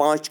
5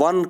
1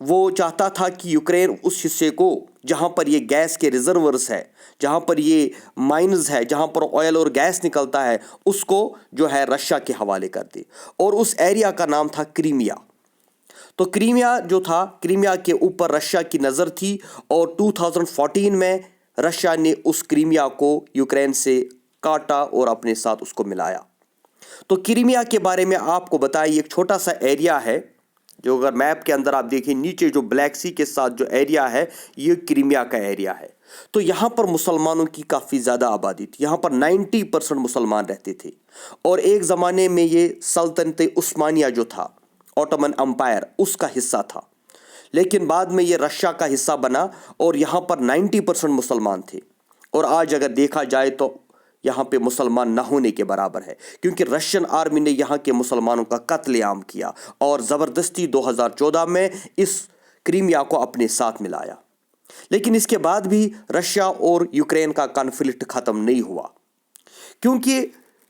وہ چاہتا تھا کہ یوکرین اس حصے کو جہاں پر یہ گیس کے ریزرورز ہے، جہاں پر یہ مائنز ہے، جہاں پر آئل اور گیس نکلتا ہے، اس کو جو ہے رشیا کے حوالے کر دے، اور اس ایریا کا نام تھا کرائمیا۔ تو کرائمیا جو تھا، کرائمیا کے اوپر رشیا کی نظر تھی، اور 2014 میں رشیا نے اس کرائمیا کو یوکرین سے کاٹا اور اپنے ساتھ اس کو ملایا۔ تو کرائمیا کے بارے میں آپ کو بتائیے، ایک چھوٹا سا ایریا ہے جو اگر میپ کے اندر آپ دیکھیں نیچے جو بلیک سی کے ساتھ جو ایریا ہے، یہ کرائمیا کا ایریا ہے۔ تو یہاں پر مسلمانوں کی کافی زیادہ آبادی تھی، یہاں پر 90% مسلمان رہتے تھے، اور ایک زمانے میں یہ سلطنت عثمانیہ جو تھا، اوٹومن امپائر، اس کا حصہ تھا، لیکن بعد میں یہ رشیا کا حصہ بنا، اور یہاں پر 90% مسلمان تھے، اور آج اگر دیکھا جائے تو یہاں پہ مسلمان نہ ہونے کے برابر ہے، کیونکہ رشین آرمی نے یہاں کے مسلمانوں کا قتل عام کیا، اور زبردستی 2014 میں اس کرائمیا کو اپنے ساتھ ملایا۔ لیکن اس کے بعد بھی رشیا اور یوکرین کا کانفلکٹ ختم نہیں ہوا، کیونکہ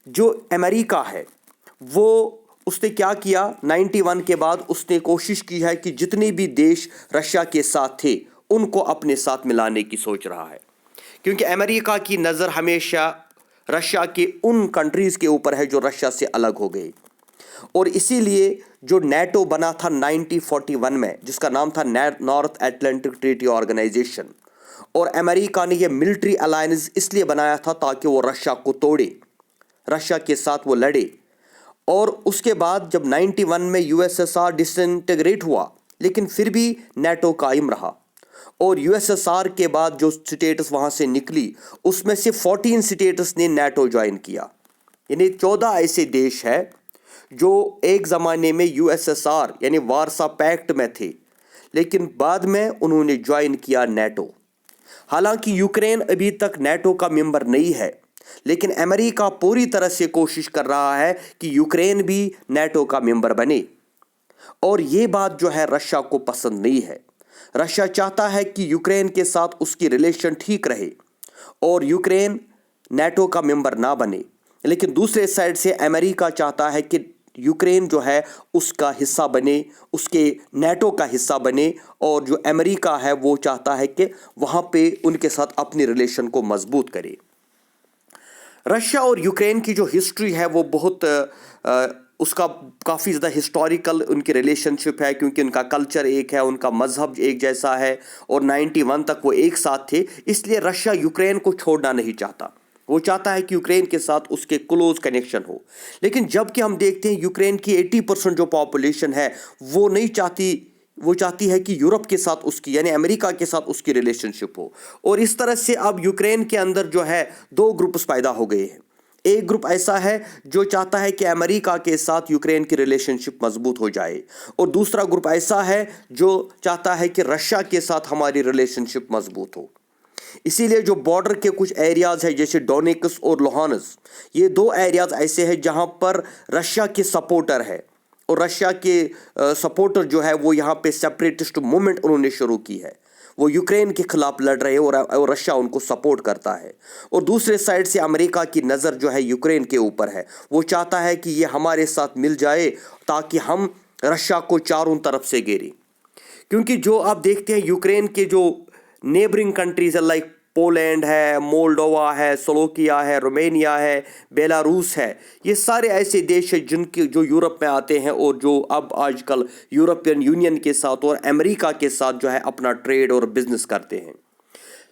جو امریکہ ہے وہ اس نے کیا کیا، 91 کے بعد اس نے کوشش کی ہے کہ جتنے بھی دیش رشیا کے ساتھ تھے ان کو اپنے ساتھ ملانے کی سوچ رہا ہے، کیونکہ امریکہ کی نظر ہمیشہ رشیا کے ان کنٹریز کے اوپر ہے جو رشیا سے الگ ہو گئی، اور اسی لیے جو نیٹو بنا تھا 1941 میں، جس کا نام تھا نارتھ اٹلانٹک ٹریٹی آرگنائزیشن، اور امریکہ نے یہ ملٹری الائنس اس لیے بنایا تھا تاکہ وہ رشیا کو توڑے، رشیا کے ساتھ وہ لڑے۔ اور اس کے بعد جب 91 میں یو ایس ایس آر ڈس انٹیگریٹ ہوا، لیکن پھر بھی نیٹو قائم رہا، اور یو ایس ایس آر کے بعد جو سٹیٹس وہاں سے نکلی اس میں سے 14 سٹیٹس نے نیٹو جوائن کیا، یعنی 14 ایسے دیش ہے جو ایک زمانے میں یو ایس ایس آر یعنی وارسا پیکٹ میں تھے، لیکن بعد میں انہوں نے جوائن کیا نیٹو۔ حالانکہ یوکرین ابھی تک نیٹو کا ممبر نہیں ہے، لیکن امریکہ پوری طرح سے کوشش کر رہا ہے کہ یوکرین بھی نیٹو کا ممبر بنے، اور یہ بات جو ہے رشیا کو پسند نہیں ہے۔ رشیا چاہتا ہے کہ یوکرین کے ساتھ اس کی ریلیشن ٹھیک رہے اور یوکرین نیٹو کا ممبر نہ بنے، لیکن دوسرے سائڈ سے امریکہ چاہتا ہے کہ یوکرین جو ہے اس کا حصہ بنے، اس کے نیٹو کا حصہ بنے، اور جو امریکہ ہے وہ چاہتا ہے کہ وہاں پہ ان کے ساتھ اپنی ریلیشن کو مضبوط کرے۔ رشیا اور یوکرین کی جو ہسٹری ہے وہ بہت اس کا کافی زیادہ ہسٹوریکل ان کی ریلیشن شپ ہے، کیونکہ ان کا کلچر ایک ہے، ان کا مذہب ایک جیسا ہے، اور 91 تک وہ ایک ساتھ تھے، اس لیے رشیا یوکرین کو چھوڑنا نہیں چاہتا، وہ چاہتا ہے کہ یوکرین کے ساتھ اس کے کلوز کنیکشن ہو۔ لیکن جب کہ ہم دیکھتے ہیں یوکرین کی 80% جو پاپولیشن ہے وہ نہیں چاہتی، وہ چاہتی ہے کہ یورپ کے ساتھ اس کی یعنی امریکہ کے ساتھ اس کی ریلیشن شپ ہو، اور اس طرح سے اب یوکرین کے اندر جو ہے 2 گروپس پیدا ہو گئے ہیں۔ ایک گروپ ایسا ہے جو چاہتا ہے کہ امریکہ کے ساتھ یوکرین کی ریلیشن شپ مضبوط ہو جائے، اور دوسرا گروپ ایسا ہے جو چاہتا ہے کہ رشیا کے ساتھ ہماری ریلیشن شپ مضبوط ہو۔ اسی لیے جو بارڈر کے کچھ ایریاز ہیں جیسے ڈونیکس اور لوہانس، یہ 2 ایریاز ایسے ہیں جہاں پر رشیا کے سپورٹر ہے، اور رشیا کے سپورٹر جو ہے وہ یہاں پہ سیپریٹسٹ موومنٹ انہوں نے شروع کی ہے، وہ یوکرین کے خلاف لڑ رہے ہیں، اور رشیا ان کو سپورٹ کرتا ہے۔ اور دوسرے سائڈ سے امریکہ کی نظر جو ہے یوکرین کے اوپر ہے، وہ چاہتا ہے کہ یہ ہمارے ساتھ مل جائے تاکہ ہم رشیا کو چاروں طرف سے گھیریں، کیونکہ جو آپ دیکھتے ہیں یوکرین کے جو نیبرنگ کنٹریز ہے، لائک پولینڈ ہے، مولڈووا ہے، سلوکیا ہے، رومینیا ہے، بیلاروس ہے، یہ سارے ایسے دیش ہیں جن کے جو یورپ میں آتے ہیں، اور جو اب آج کل یورپین یونین کے ساتھ اور امریکہ کے ساتھ جو ہے اپنا ٹریڈ اور بزنس کرتے ہیں۔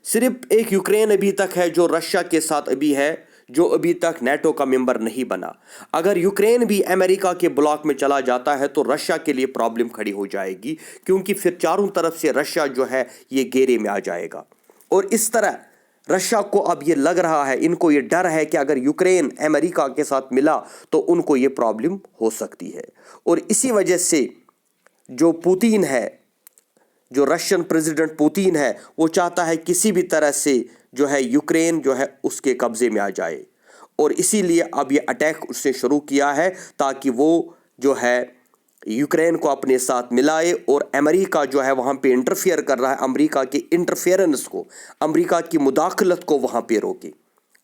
صرف ایک یوکرین ابھی تک ہے جو رشیا کے ساتھ ابھی ہے، جو ابھی تک نیٹو کا ممبر نہیں بنا۔ اگر یوکرین بھی امریکہ کے بلاک میں چلا جاتا ہے تو رشیا کے لیے پرابلم کھڑی ہو جائے گی، کیونکہ پھر چاروں طرف سے رشیا جو ہے یہ گھیرے میں آ جائے گا، اور اس طرح رشیا کو اب یہ لگ رہا ہے، ان کو یہ ڈر ہے کہ اگر یوکرین امریکہ کے ساتھ ملا تو ان کو یہ پرابلم ہو سکتی ہے، اور اسی وجہ سے جو پوتین ہے، جو رشین پریزیڈنٹ پوتین ہے، وہ چاہتا ہے کسی بھی طرح سے جو ہے یوکرین جو ہے اس کے قبضے میں آ جائے، اور اسی لیے اب یہ اٹیک اس نے شروع کیا ہے تاکہ وہ جو ہے یوکرین کو اپنے ساتھ ملائے، اور امریکہ جو ہے وہاں پہ انٹرفیئر کر رہا ہے، امریکہ کے انٹرفیئرنس کو، امریکہ کی مداخلت کو وہاں پہ روکے،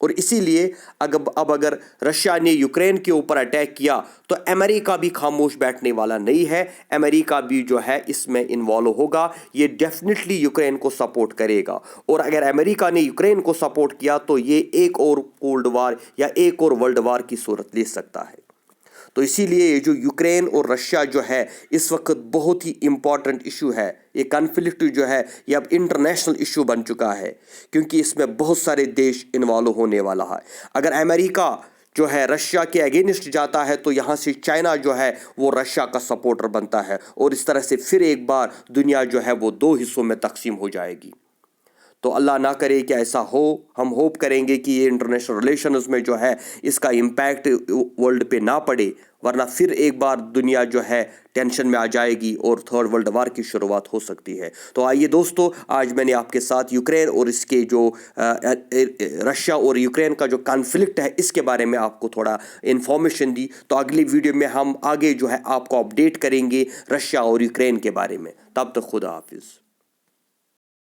اور اسی لیے اب اگر رشیا نے یوکرین کے اوپر اٹیک کیا تو امریکہ بھی خاموش بیٹھنے والا نہیں ہے، امریکہ بھی جو ہے اس میں انوالو ہوگا، یہ ڈیفینیٹلی یوکرین کو سپورٹ کرے گا، اور اگر امریکہ نے یوکرین کو سپورٹ کیا تو یہ ایک اور کولڈ وار یا ایک اور ورلڈ وار کی صورت لے سکتا ہے۔ تو اسی لیے یہ جو یوکرین اور رشیا جو ہے اس وقت بہت ہی امپورٹنٹ ایشو ہے، یہ کنفلکٹ جو ہے یہ اب انٹرنیشنل ایشو بن چکا ہے، کیونکہ اس میں بہت سارے دیش انوالو ہونے والا ہے۔ اگر امریکہ جو ہے رشیا کے اگینسٹ جاتا ہے تو یہاں سے چائنا جو ہے وہ رشیا کا سپورٹر بنتا ہے، اور اس طرح سے پھر ایک بار دنیا جو ہے وہ دو حصوں میں تقسیم ہو جائے گی۔ تو اللہ نہ کرے کہ ایسا ہو، ہم ہوپ کریں گے کہ یہ انٹرنیشنل ریلیشنز میں جو ہے اس کا امپیکٹ ورلڈ پہ نہ پڑے، ورنہ پھر ایک بار دنیا جو ہے ٹینشن میں آ جائے گی اور تھرڈ ورلڈ وار کی شروعات ہو سکتی ہے۔ تو آئیے دوستو، آج میں نے آپ کے ساتھ یوکرین اور اس کے جو رشیا اور یوکرین کا جو کانفلکٹ ہے اس کے بارے میں آپ کو تھوڑا انفارمیشن دی۔ تو اگلی ویڈیو میں ہم آگے جو ہے آپ کو اپڈیٹ کریں گے رشیا اور یوکرین کے بارے میں۔ تب تک خدا حافظ۔